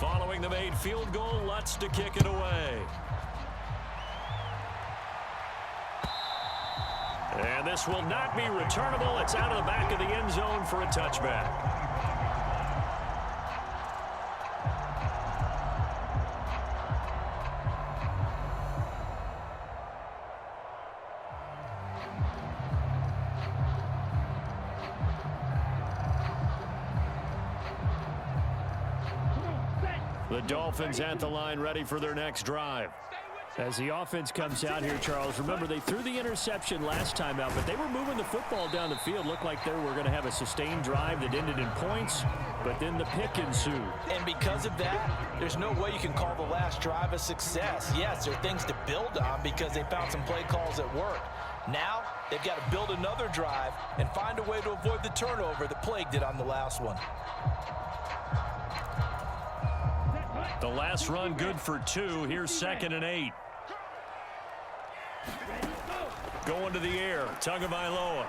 Following the made field goal, Lutz to kick it away. And this will not be returnable. It's out of the back of the end zone for a touchback. The Dolphins at the line, ready for their next drive. As the offense comes out here, Charles, remember they threw the interception last time out, but they were moving the football down the field. Looked like they were going to have a sustained drive that ended in points, but then the pick ensued. And because of that, there's no way you can call the last drive a success. Yes, there are things to build on because they found some play calls that work. Now, they've got to build another drive and find a way to avoid the turnover that plagued it on the last one. The last run good for 2. Here's 2nd and 8. Going to the air. Tagovailoa.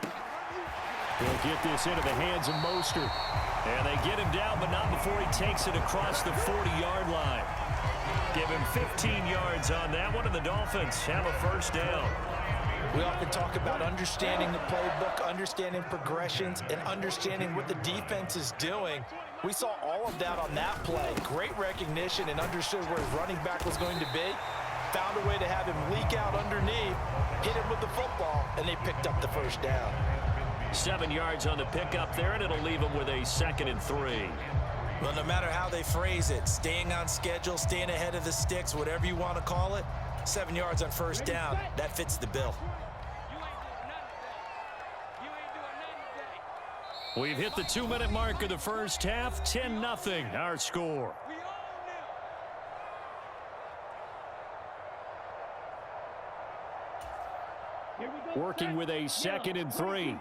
He'll get this into the hands of Mostert. And they get him down, but not before he takes it across the 40-yard line. Give him 15 yards on that one, and the Dolphins have a first down. We often talk about understanding the playbook, understanding progressions, and understanding what the defense is doing. We saw all of that on that play. Great recognition and understood where his running back was going to be. Found a way to have him leak out underneath, hit him with the football, and they picked up the first down. 7 yards on the pickup there, and it'll leave them with a 2nd and 3. Well, no matter how they phrase it, staying on schedule, staying ahead of the sticks, whatever you want to call it, 7 yards on first down, that fits the bill. We've hit the 2-minute mark of the first half. 10-0 our score. Working with a 2nd and 3.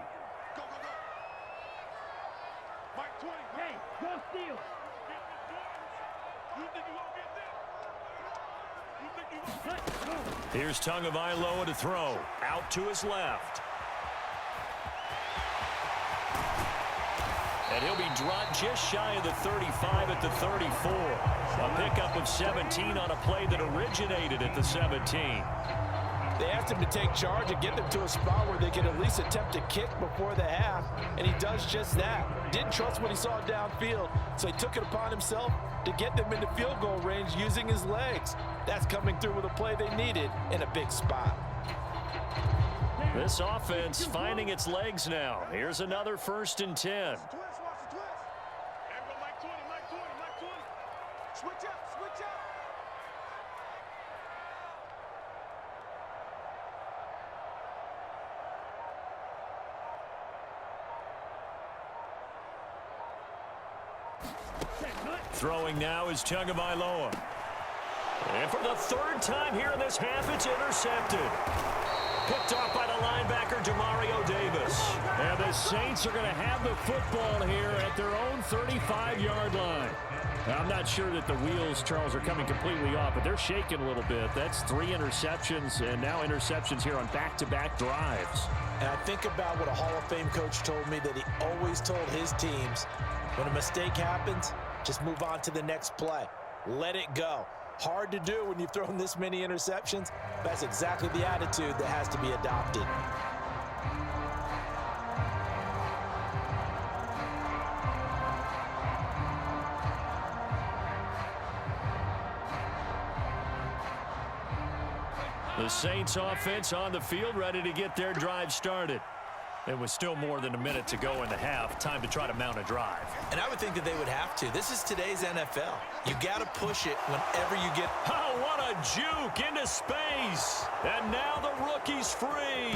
Here's Tagovailoa to throw. Out to his left. And he'll be dropped just shy of the 35 at the 34. A pickup of 17 on a play that originated at the 17. They asked him to take charge and get them to a spot where they could at least attempt to kick before the half, and he does just that. Didn't trust what he saw downfield, so he took it upon himself to get them into field goal range using his legs. That's coming through with a play they needed in a big spot. This offense finding its legs now. Here's another 1st and 10. Throwing now is Tagovailoa. And for the 3rd time here in this half, it's intercepted. Picked off by the linebacker, Demario Davis. And the Saints are going to have the football here at their own 35-yard line. Now, I'm not sure that the wheels, Charles, are coming completely off, but they're shaking a little bit. That's 3 interceptions, and now interceptions here on back-to-back drives. And I think about what a Hall of Fame coach told me that he always told his teams, when a mistake happens, just move on to the next play. Let it go. Hard to do when you've thrown this many interceptions. That's exactly the attitude that has to be adopted. The Saints offense on the field, ready to get their drive started. It was still more than a minute to go in the half. Time to try to mount a drive. And I would think that they would have to. This is today's NFL. You got to push it whenever you get... Oh, what a juke into space. And now the rookie's free.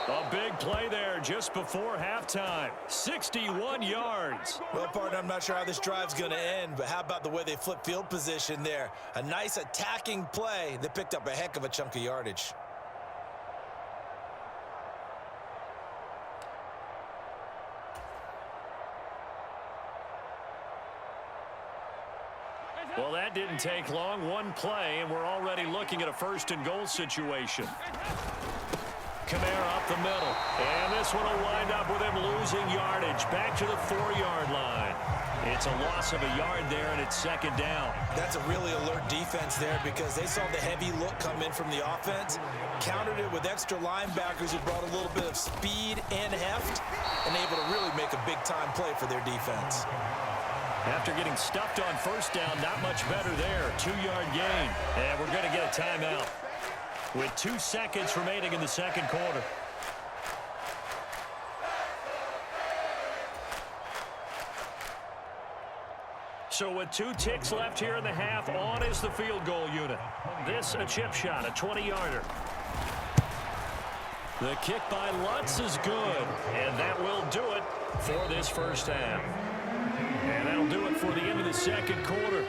A big play there just before halftime. 61 yards. Well, partner, I'm not sure how this drive's going to end, but how about the way they flip field position there? A nice attacking play that picked up a heck of a chunk of yardage. Well, that didn't take long. One play, and we're already looking at a 1st and goal situation. Kamara up the middle. And this one will wind up with him losing yardage. Back to the 4-yard line. It's a loss of a yard there, and it's second down. That's a really alert defense there because they saw the heavy look come in from the offense, countered it with extra linebackers who brought a little bit of speed and heft, and able to really make a big-time play for their defense. After getting stuffed on first down, not much better there. 2-yard gain. And we're going to get a timeout with 2 seconds remaining in the second quarter. So with 2 ticks left here in the half, on is the field goal unit. This a chip shot, a 20-yarder. The kick by Lutz is good, and that will do it for this first half. And that'll do it for the end of the second quarter.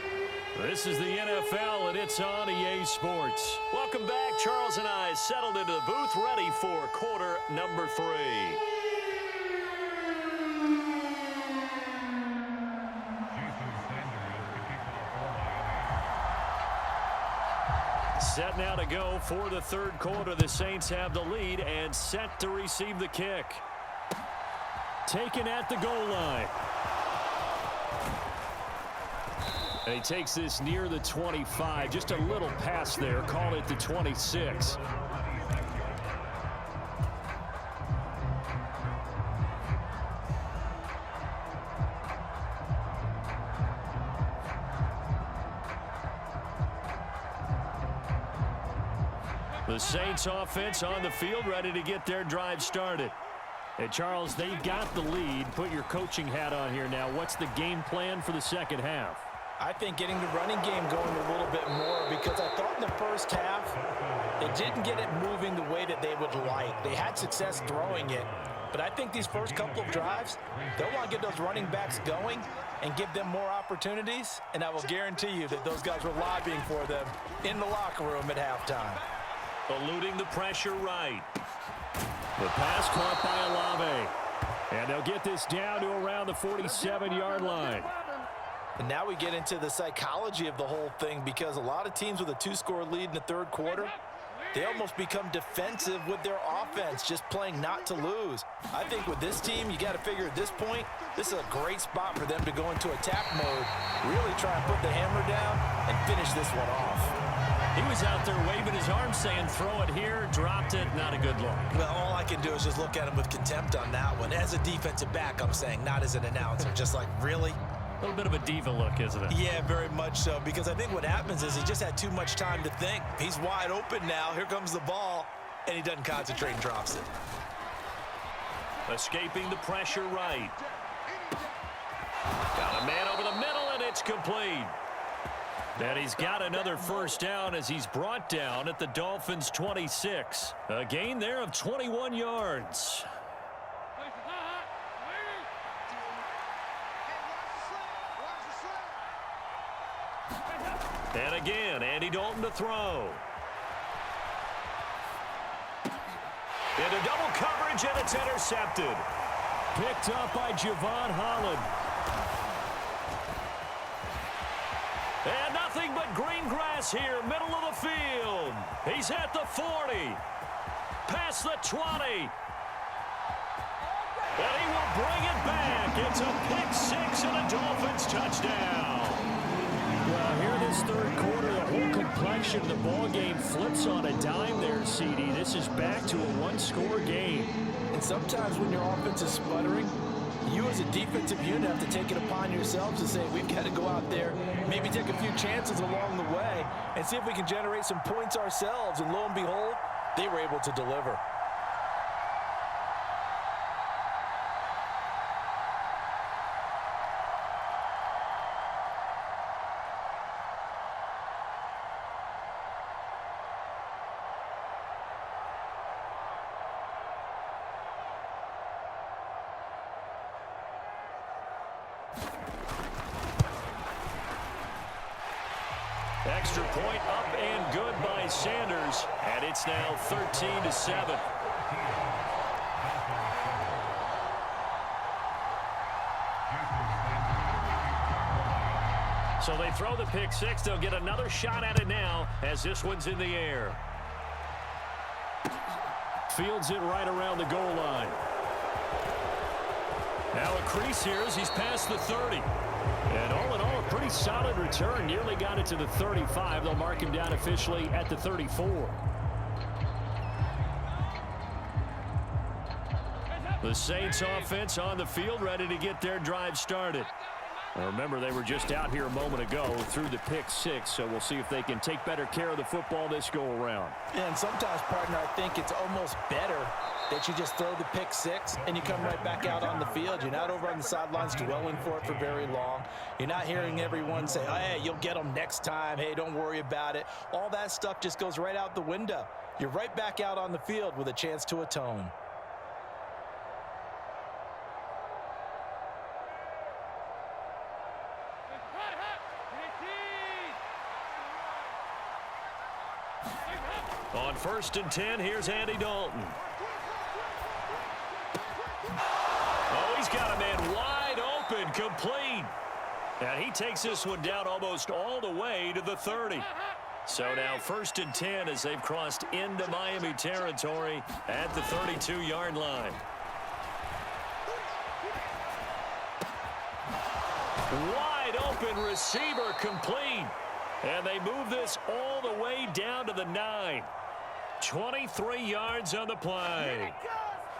This is the NFL, and it's on EA Sports. Welcome back. Charles and I settled into the booth, ready for quarter number 3. Set now to go for the third quarter. The Saints have the lead and set to receive the kick. Taken at the goal line. And he takes this near the 25. Just a little pass there. Call it the 26. The Saints offense on the field, ready to get their drive started. Hey, Charles, they've got the lead. Put your coaching hat on here now. What's the game plan for the second half? I think getting the running game going a little bit more because I thought in the first half they didn't get it moving the way that they would like. They had success throwing it, but I think these first couple of drives, they'll want to get those running backs going and give them more opportunities, and I will guarantee you that those guys were lobbying for them in the locker room at halftime. Eluding the pressure right. The pass caught by Olave. And they'll get this down to around the 47-yard line. And now we get into the psychology of the whole thing because a lot of teams with a 2-score lead in the third quarter, they almost become defensive with their offense, just playing not to lose. I think with this team, you got to figure at this point, this is a great spot for them to go into attack mode, really try and put the hammer down and finish this one off. He was out there waving his arm saying, throw it here, dropped it, not a good look. Well, all I can do is just look at him with contempt on that one. As a defensive back, I'm saying, not as an announcer. Just like, really? A little bit of a diva look, isn't it? Yeah, very much so, because I think what happens is he just had too much time to think. He's wide open now. Here comes the ball, and he doesn't concentrate and drops it. Escaping the pressure right. Got a man over the middle, and it's complete. And he's got another first down as he's brought down at the Dolphins' 26. A gain there of 21 yards. And again, Andy Dalton to throw. Into double coverage, and it's intercepted. Picked up by Javon Holland. And nothing but green grass here, middle of the field. He's at the 40. Past the 20. And he will bring it back. It's a pick six and a Dolphins touchdown. Well, here this third quarter, the whole complexion of the ball game flips on a dime there, CD. This is back to a one-score game. And sometimes when your offense is sputtering, you as a defensive unit have to take it upon yourselves to say, we've got to go out there, maybe take a few chances along the way, and see if we can generate some points ourselves. And lo and behold, they were able to deliver. Extra point up and good by Sanders, and it's now 13-7. So they throw the pick six. They'll get another shot at it now as this one's in the air. Fields it right around the goal line. Now a crease here as he's past the 30. And all in all, a pretty solid return. Nearly got it to the 35. They'll mark him down officially at the 34. The Saints offense on the field, ready to get their drive started. Now remember, they were just out here a moment ago through the pick 6, so we'll see if they can take better care of the football this go-around. Yeah, and sometimes, partner, I think it's almost better that you just throw the pick 6 and you come right back out on the field. You're not over on the sidelines dwelling for it for very long. You're not hearing everyone say, oh, hey, you'll get them next time. Hey, don't worry about it. All that stuff just goes right out the window. You're right back out on the field with a chance to atone. On 1st and 10, here's Andy Dalton. Oh, he's got a man wide open, complete. And he takes this one down almost all the way to the 30. So now 1st and 10 as they've crossed into Miami territory at the 32-yard line. Wide open receiver complete. And they move this all the way down to the 9. 23 yards on the play.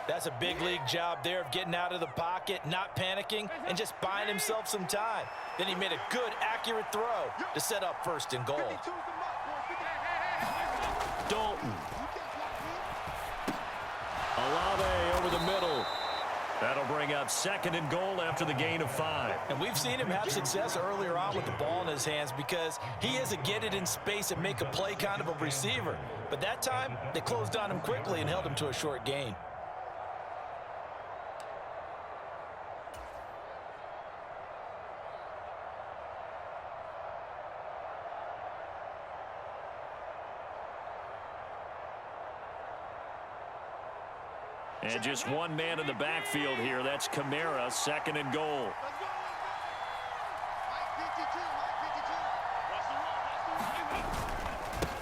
That's a big league job there of getting out of the pocket, not panicking, and just buying himself some time. Then he made a good, accurate throw to set up 1st and goal. Dalton. Olave over the middle. That'll bring up 2nd and goal after the gain of 5. And we've seen him have success earlier on with the ball in his hands because he is a get it in space and make a play kind of a receiver. But that time, they closed on him quickly and held him to a short gain. And just one man in the backfield here. That's Kamara, 2nd and goal.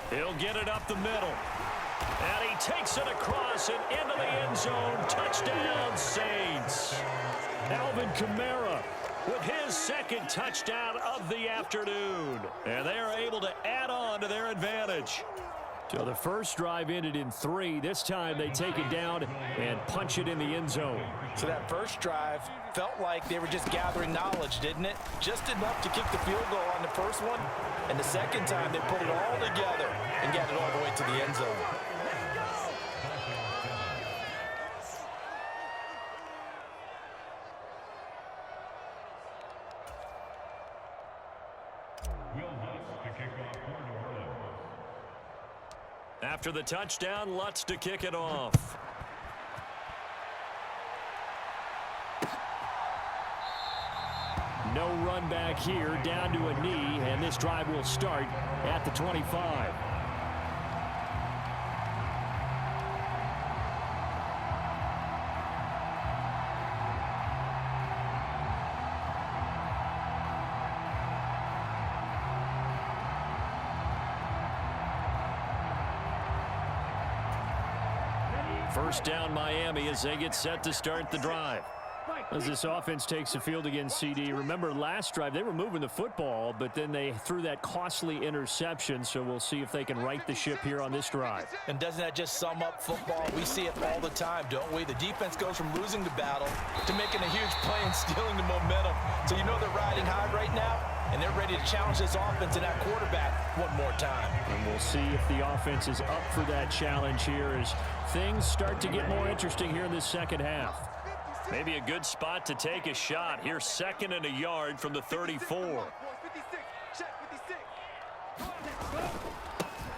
He'll get it up the middle. And he takes it across and into the end zone. Touchdown, Saints. Alvin Kamara with his 2nd touchdown of the afternoon. And they are able to add on to their advantage. So the first drive ended in 3. This time they take it down and punch it in the end zone. So that first drive felt like they were just gathering knowledge, didn't it? Just enough to kick the field goal on the first one. And the second time they put it all together and got it all the way to the end zone. After the touchdown, Lutz to kick it off. No run back here, down to a knee, and this drive will start at the 25. First down Miami as they get set to start the drive. As this offense takes the field against CD. Remember last drive they were moving the football, but then they threw that costly interception, so we'll see if they can right the ship here on this drive. And doesn't that just sum up football? We see it all the time, don't we? The defense goes from losing the battle to making a huge play and stealing the momentum. So you know they're riding high right now, and they're ready to challenge this offense and that quarterback one more time. And we'll see if the offense is up for that challenge here as things start to get more interesting here in this second half. Maybe a good spot to take a shot. Here's 2nd and a yard from the 34.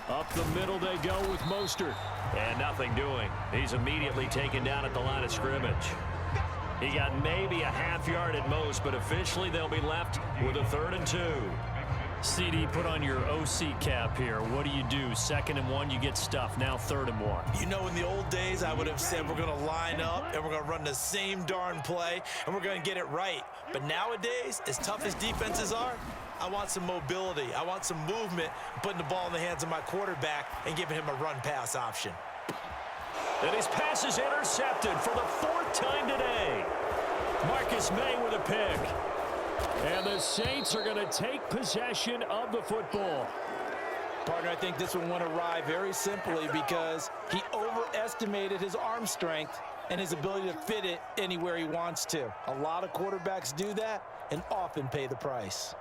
Up the middle they go with Mostert. And nothing doing. He's immediately taken down at the line of scrimmage. He got maybe a half yard at most, but officially they'll be left with a 3rd and 2. CD, put on your OC cap here. What do you do? 2nd and 1, you get stuffed. Now 3rd and 1. You know, in the old days, I would have said we're going to line up and we're going to run the same darn play and we're going to get it right. But nowadays, as tough as defenses are, I want some mobility. I want some movement, putting the ball in the hands of my quarterback and giving him a run-pass option. And his pass is intercepted for the 4th time today. Marcus May with a pick. And the Saints are going to take possession of the football. Partner, I think this one went awry very simply because he overestimated his arm strength and his ability to fit it anywhere he wants to. A lot of quarterbacks do that and often pay the price.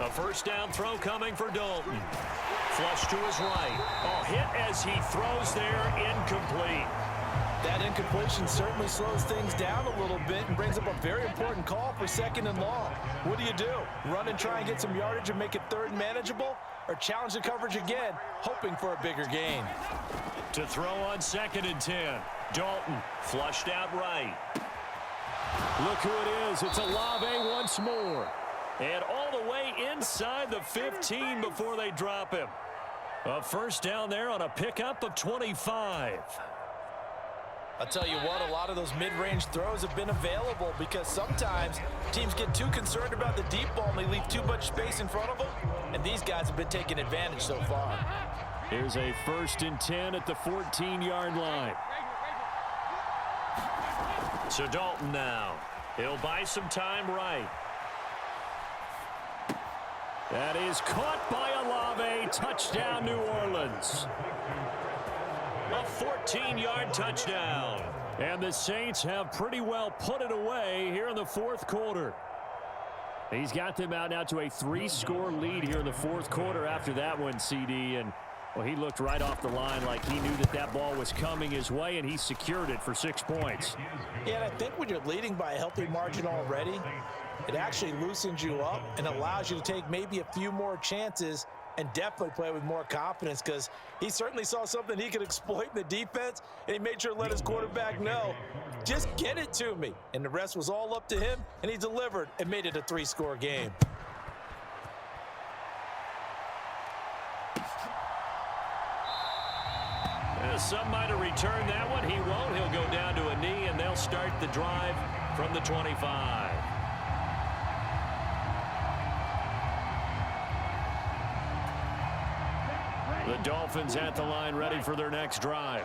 A first down throw coming for Dalton. Flush to his right. Oh, hit as he throws there, incomplete. That incompletion certainly slows things down a little bit and brings up a very important call for 2nd and long. What do? Run and try and get some yardage and make it 3rd and manageable? Or challenge the coverage again, hoping for a bigger gain? To throw on 2nd and 10. Dalton flushed out right. Look who it is. It's Olave once more. And all the way inside the 15 before they drop him. A first down there on a pickup of 25. I'll tell you what, a lot of those mid-range throws have been available because sometimes teams get too concerned about the deep ball and they leave too much space in front of them, and these guys have been taking advantage so far. Here's a 1st and 10 at the 14-yard line. So Dalton now. He'll buy some time right. That is caught by Olave. Touchdown, New Orleans. A 14-yard touchdown. And the Saints have pretty well put it away here in the 4th quarter. He's got them out now to a 3-score lead here in the 4th quarter after that one, CD. And, well, he looked right off the line like he knew that that ball was coming his way, and he secured it for 6 points. Yeah, and I think when you're leading by a healthy margin already, it actually loosens you up and allows you to take maybe a few more chances and definitely play with more confidence because he certainly saw something he could exploit in the defense, and he made sure to let his quarterback know, just get it to me. And the rest was all up to him, and he delivered and made it a 3-score game. Some might have returned that one. He won't. He'll go down to a knee, and they'll start the drive from the 25. The Dolphins at the line ready for their next drive.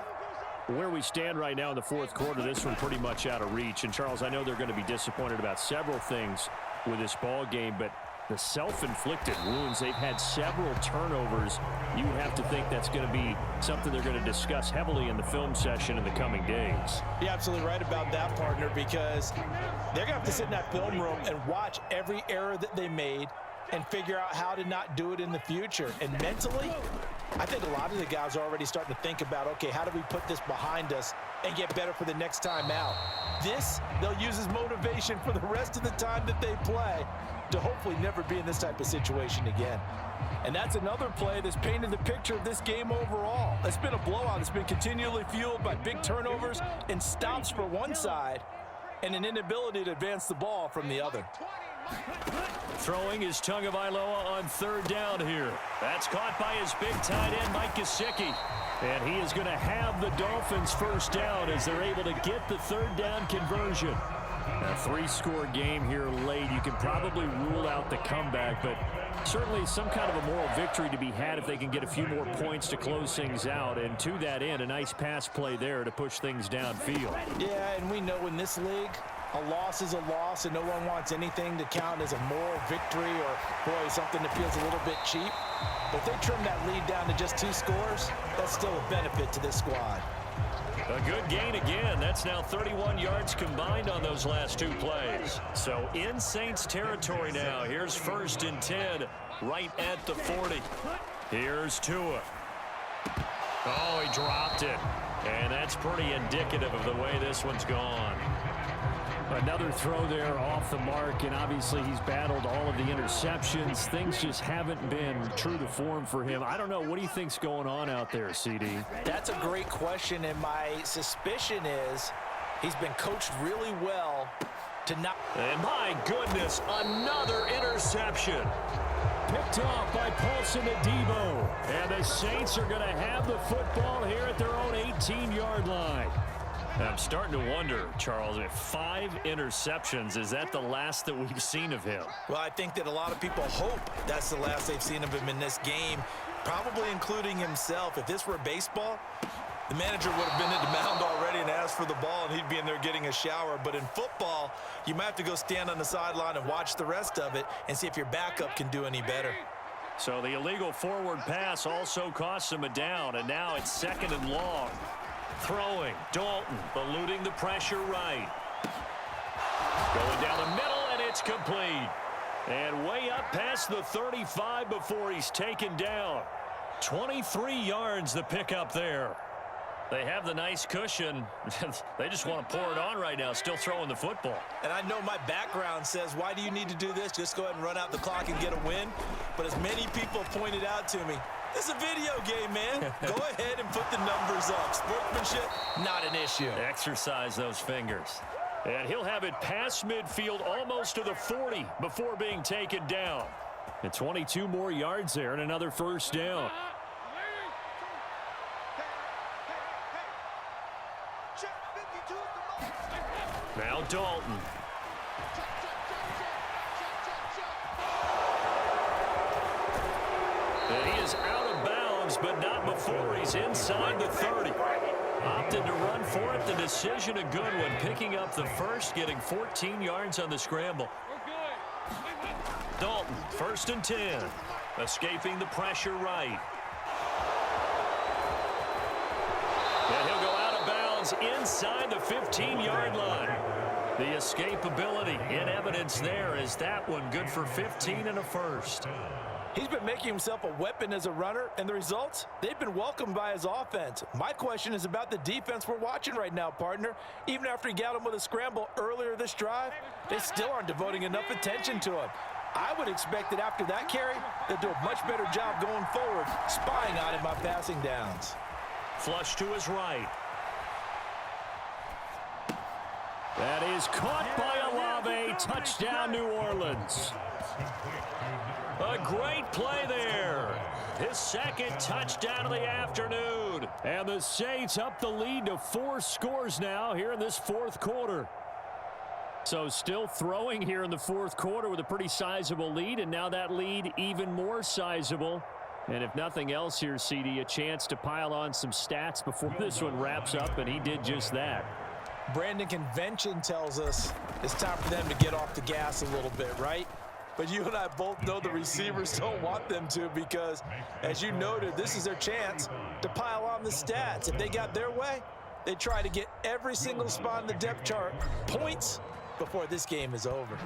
Where we stand right now in the 4th quarter, this one pretty much out of reach. And, Charles, I know they're going to be disappointed about several things with this ball game, but the self-inflicted wounds, they've had several turnovers. You would have to think that's going to be something they're going to discuss heavily in the film session in the coming days. You're absolutely right about that, partner, because they're going to have to sit in that film room and watch every error that they made and figure out how to not do it in the future. And mentally, I think a lot of the guys are already starting to think about, okay, how do we put this behind us and get better for the next time out? This, they'll use as motivation for the rest of the time that they play to hopefully never be in this type of situation again. And that's another play that's painted the picture of this game overall. It's been a blowout. It's been continually fueled by big turnovers and stops for one side and an inability to advance the ball from the other. Throwing is Tagovailoa on 3rd down here. That's caught by his big tight end, Mike Gesicki. And he is going to have the Dolphins first down as they're able to get the 3rd down conversion. A 3-score game here late. You can probably rule out the comeback, but certainly some kind of a moral victory to be had if they can get a few more points to close things out. And to that end, a nice pass play there to push things downfield. Yeah, and we know in this league, a loss is a loss, and no one wants anything to count as a moral victory or, boy, something that feels a little bit cheap. But if they trim that lead down to just 2 scores, that's still a benefit to this squad. A good gain again. That's now 31 yards combined on those last 2 plays. So in Saints territory now. Here's 1st and 10 right at the 40. Here's Tua. Oh, he dropped it. And that's pretty indicative of the way this one's gone. Another throw there off the mark, and obviously he's battled all of the interceptions. Things just haven't been true to form for him. I don't know. What do you think's going on out there, CD? That's a great question, and my suspicion is he's been coached really well to not. And my goodness, another interception. Picked off by Paulson Adebo. And the Saints are going to have the football here at their own 18-yard line. I'm starting to wonder, Charles, if 5 interceptions, is that the last that we've seen of him? Well, I think that a lot of people hope that's the last they've seen of him in this game, probably including himself. If this were baseball, the manager would have been at the mound already and asked for the ball, and he'd be in there getting a shower. But in football, you might have to go stand on the sideline and watch the rest of it and see if your backup can do any better. So the illegal forward pass also costs him a down, and now it's 2nd and long. Throwing, Dalton, eluding the pressure right. Going down the middle, and it's complete. And way up past the 35 before he's taken down. 23 yards the pickup there. They have the nice cushion. They just want to pour it on right now, still throwing the football. And I know my background says, why do you need to do this? Just go ahead and run out the clock and get a win. But as many people pointed out to me, it's a video game, man. Go ahead and put the numbers up. Sportsmanship, not an issue. Exercise those fingers. And he'll have it past midfield almost to the 40 before being taken down. And 22 more yards there and another first down. Now Dalton. And he is out of bounds, but not before he's inside the 30. Opted to run for it. The decision a good one. Picking up the first, getting 14 yards on the scramble. Dalton, 1st and 10. Escaping the pressure right. And he'll go out of bounds inside the 15-yard line. The escapability in evidence there is that one good for 15 and a first. He's been making himself a weapon as a runner, and the results, they've been welcomed by his offense. My question is about the defense we're watching right now, partner. Even after he got him with a scramble earlier this drive, they still aren't devoting enough attention to him. I would expect that after that carry, they'll do a much better job going forward, spying on him on passing downs. Flush to his right. That is caught by Olave. Touchdown, New Orleans. A great play there. His 2nd touchdown of the afternoon. And the Saints up the lead to 4 scores now here in this 4th quarter. So still throwing here in the 4th quarter with a pretty sizable lead, and now that lead even more sizable. And if nothing else here, CD, a chance to pile on some stats before this one wraps up, and he did just that. Brandon, convention tells us it's time for them to get off the gas a little bit, right? But you and I both know the receivers don't want them to because, as you noted, this is their chance to pile on the stats. If they got their way, they try to get every single spot in the depth chart points before this game is over.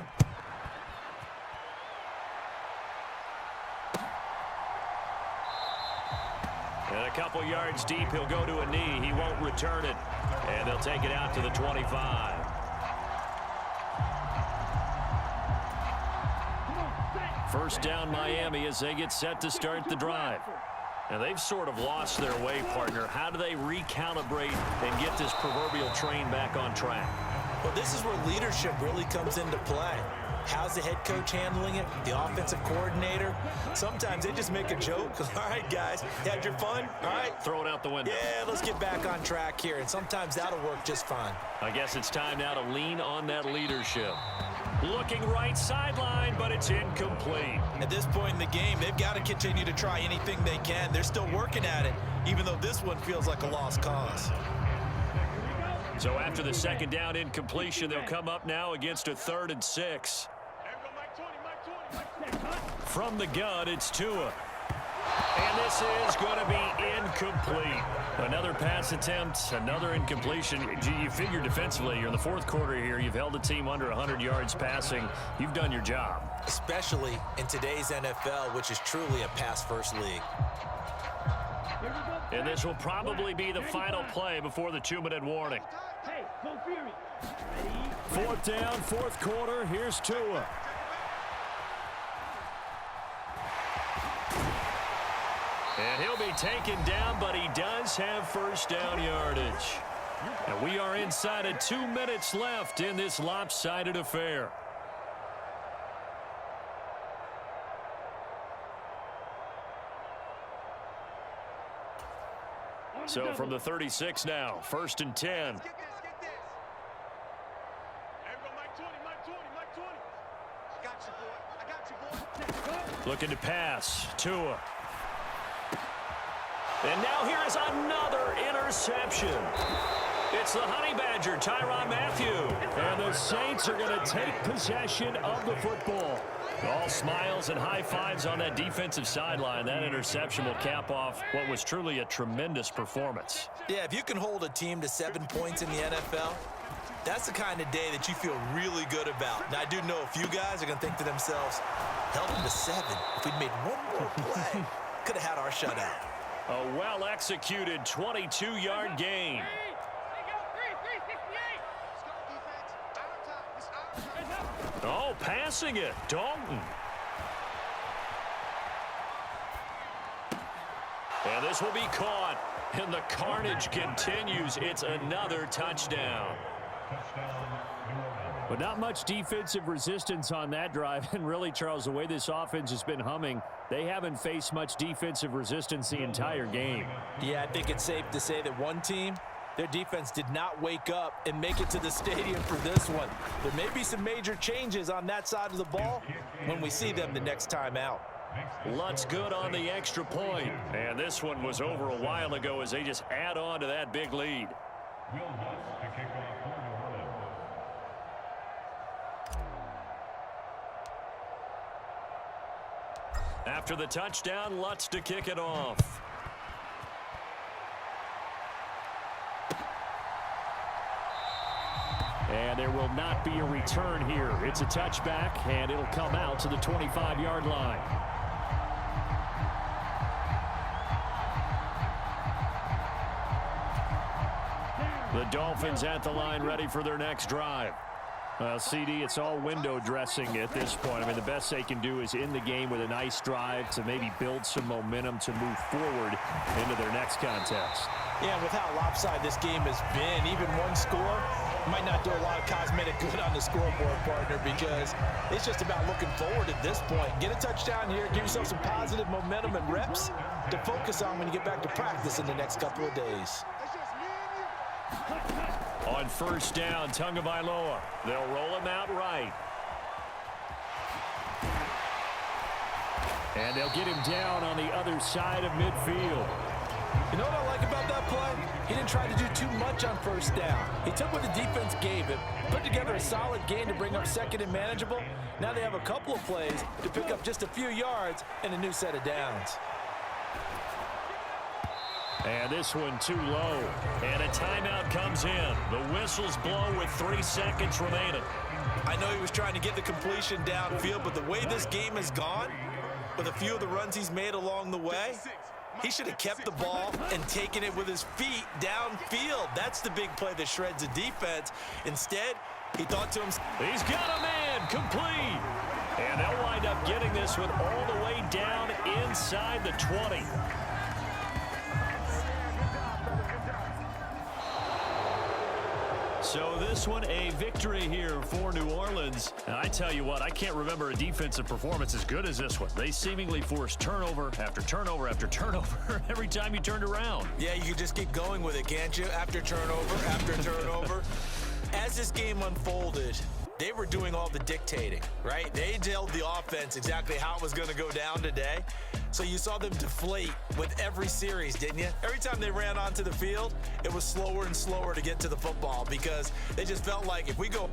And a couple yards deep, he'll go to a knee. He won't return it. And they'll take it out to the 25. First down, Miami, as they get set to start the drive. And they've sort of lost their way, partner. How do they recalibrate and get this proverbial train back on track? Well, this is where leadership really comes into play. How's the head coach handling it? The offensive coordinator? Sometimes they just make a joke. All right, guys, you had your fun? All right. Throw it out the window. Yeah, let's get back on track here. And sometimes that'll work just fine. I guess it's time now to lean on that leadership. Looking right sideline, but it's incomplete. At this point in the game, they've got to continue to try anything they can. They're still working at it, even though this one feels like a lost cause. So after the 2nd down incompletion, they'll come up now against a 3rd and 6. From the gun, it's Tua. And this is going to be incomplete. Another pass attempt, another incompletion. You figure defensively, you're in the 4th quarter here. You've held the team under 100 yards passing. You've done your job. Especially in today's NFL, which is truly a pass-first league. And this will probably be the final play before the 2-minute warning. 4th down, 4th quarter. Here's Tua. And he'll be taken down, but he does have first down yardage. And we are inside of 2 minutes left in this lopsided affair. So from the 36 now, 1st and 10. Looking to pass. Tua. And now here is another interception. It's the Honey Badger, Tyrann Mathieu. And the Saints are going to take possession of the football. All smiles and high fives on that defensive sideline. That interception will cap off what was truly a tremendous performance. Yeah, if you can hold a team to 7 points in the NFL, that's the kind of day that you feel really good about. Now, I do know a few guys are going to think to themselves, held them to 7. If we'd made one more play, could have had our shutout. A well-executed 22-yard gain. Oh, passing it. Dalton. And this will be caught. And the carnage continues. It's another touchdown. But not much defensive resistance on that drive. And really, Charles, the way this offense has been humming, they haven't faced much defensive resistance the entire game. Yeah, I think it's safe to say that one team, their defense did not wake up and make it to the stadium for this one. There may be some major changes on that side of the ball when we see them the next time out. Lutz good on the extra point. And this one was over a while ago as they just add on to that big lead. After the touchdown, Lutz to kick it off. And there will not be a return here. It's a touchback, and it'll come out to the 25-yard line. The Dolphins at the line ready for their next drive. Well, CD, it's all window dressing at this point. I mean, the best they can do is end the game with a nice drive to maybe build some momentum to move forward into their next contest. Yeah, with how lopsided this game has been, even one score might not do a lot of cosmetic good on the scoreboard, partner, because it's just about looking forward at this point. Get a touchdown here, give yourself some positive momentum and reps to focus on when you get back to practice in the next couple of days. On first down, Tagovailoa. They'll roll him out right. And they'll get him down on the other side of midfield. You know what I like about that play? He didn't try to do too much on first down. He took what the defense gave him, put together a solid gain to bring up second and manageable. Now they have a couple of plays to pick up just a few yards and a new set of downs. And this one too low. And a timeout comes in. The whistles blow with 3 seconds remaining. I know he was trying to get the completion downfield, but the way this game has gone, with a few of the runs he's made along the way, he should have kept the ball and taken it with his feet downfield. That's the big play that shreds the defense. Instead, he thought to himself, he's got a man complete. And they'll wind up getting this one all the way down inside the 20. So this one a victory here for New Orleans. And I tell you what, I can't remember a defensive performance as good as this one. They seemingly forced turnover after turnover after turnover every time you turned around. Yeah, you can just keep going with it, can't you? After turnover. As this game unfolded, they were doing all the dictating, right? They told the offense exactly how it was going to go down today. So you saw them deflate with every series, didn't you? Every time they ran onto the field, it was slower and slower to get to the football because they just felt like if we go